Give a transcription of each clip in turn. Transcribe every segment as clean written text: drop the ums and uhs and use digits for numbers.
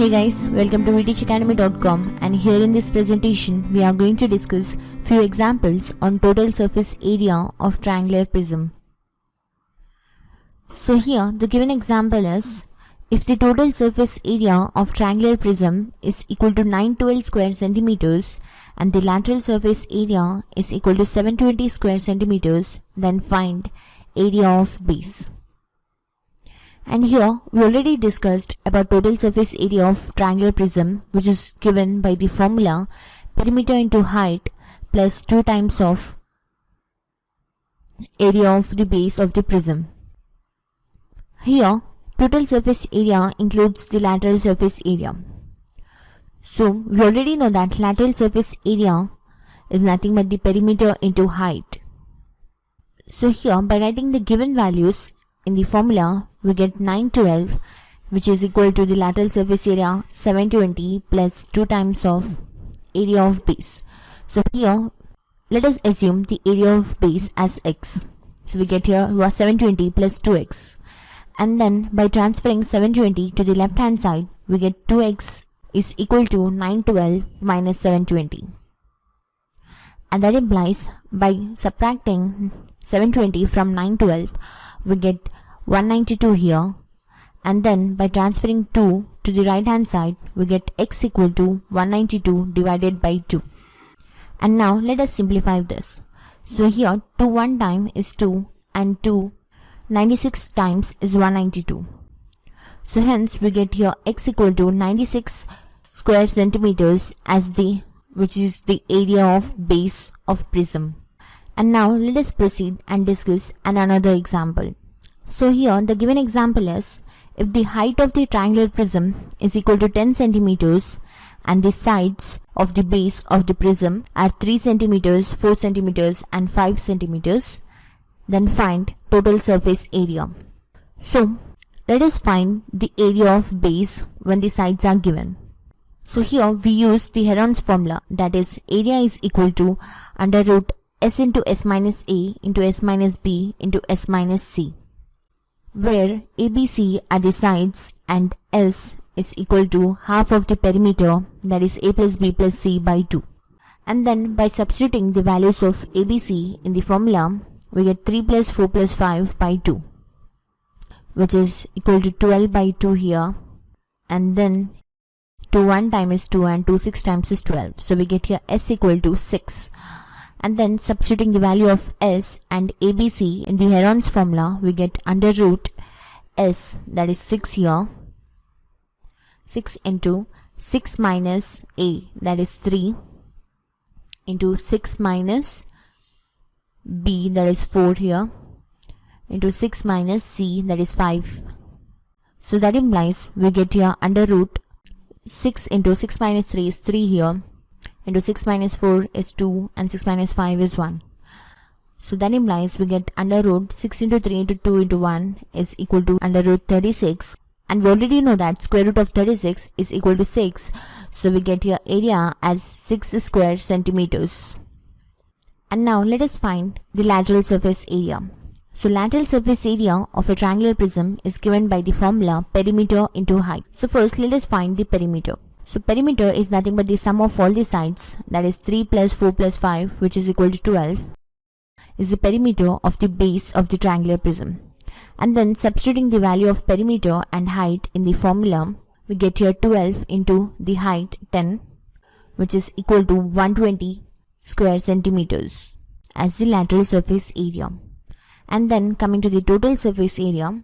Hey guys, welcome to vteachacademy.com, and here in this presentation we are going to discuss few examples on total surface area of triangular prism. So here the given example is, if the total surface area of triangular prism is equal to 912 square centimeters and the lateral surface area is equal to 720 square centimeters, then find area of base. And here we already discussed about total surface area of triangular prism, which is given by the formula perimeter into height plus 2 times of area of the base of the prism. Here total surface area includes the lateral surface area. So we already know that lateral surface area is nothing but the perimeter into height. So here, by writing the given values in the formula, we get 912, which is equal to the lateral surface area 720 plus 2 times of area of base. So here let us assume the area of base as x. So we get here 720 plus 2x, and then by transferring 720 to the left hand side, we get 2x is equal to 912 minus 720, and that implies by subtracting 720 from 912 we get 192 here, and then by transferring 2 to the right hand side we get x equal to 192 divided by 2. And now let us simplify this. So here 2 one time is 2 and 2 96 times is 192. So hence we get here x equal to 96 square centimeters as which is the area of base of prism. And now let us proceed and discuss another example. So here the given example is, if the height of the triangular prism is equal to 10 centimeters and the sides of the base of the prism are 3 centimeters, 4 centimeters and 5 centimeters, then find total surface area. So let us find the area of base when the sides are given. So here we use the Heron's formula, that is area is equal to under root s into s minus a into s minus b into s minus c, where ABC are the sides and S is equal to half of the perimeter, that is a plus b plus c by 2. And then by substituting the values of ABC in the formula, we get 3 plus 4 plus 5 by 2, which is equal to 12 by 2 here, and then 2 one time is 2 and 2 6 times is 12. So we get here S equal to 6. And then substituting the value of S and ABC in the Heron's formula, we get under root S, that is 6 here, 6 into 6 minus A, that is 3, into 6 minus B, that is 4 here, into 6 minus C, that is 5. So that implies we get here under root 6 into 6 minus 3 is 3 here, into 6 minus 4 is 2 and 6 minus 5 is 1. So that implies we get under root 6 into 3 into 2 into 1 is equal to under root 36, and we already know that square root of 36 is equal to 6. So we get here area as 6 square centimeters. And now let us find the lateral surface area. So lateral surface area of a triangular prism is given by the formula perimeter into height. So first let us find the perimeter. So perimeter is nothing but the sum of all the sides, that is 3 plus 4 plus 5, which is equal to 12, is the perimeter of the base of the triangular prism. And then substituting the value of perimeter and height in the formula, we get here 12 into the height 10, which is equal to 120 square centimeters as the lateral surface area. And then coming to the total surface area,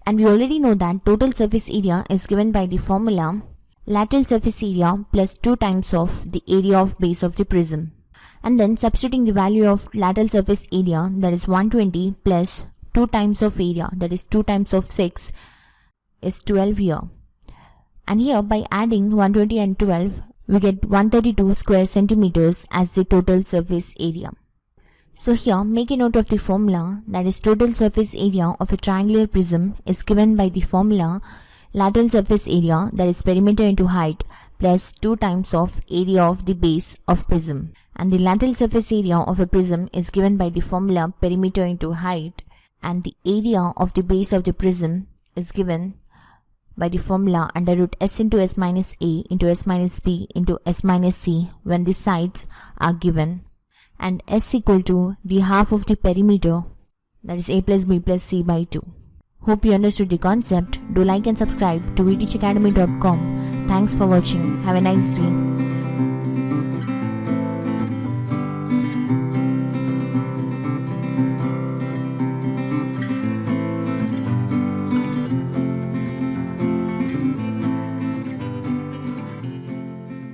and we already know that total surface area is given by the formula lateral surface area plus 2 times of the area of base of the prism. And then substituting the value of lateral surface area, that is 120 plus 2 times of area, that is 2 times of 6 is 12 here. And here by adding 120 and 12, we get 132 square centimeters as the total surface area. So here make a note of the formula, that is total surface area of a triangular prism is given by the formula lateral surface area, that is perimeter into height plus 2 times of area of the base of prism. And the lateral surface area of a prism is given by the formula perimeter into height, and the area of the base of the prism is given by the formula under root s into s minus a into s minus b into s minus c when the sides are given, and s equal to the half of the perimeter, that is a plus b plus c by 2. Hope you understood the concept. Do like and subscribe to vteachacademy.com. Thanks for watching. Have a nice day.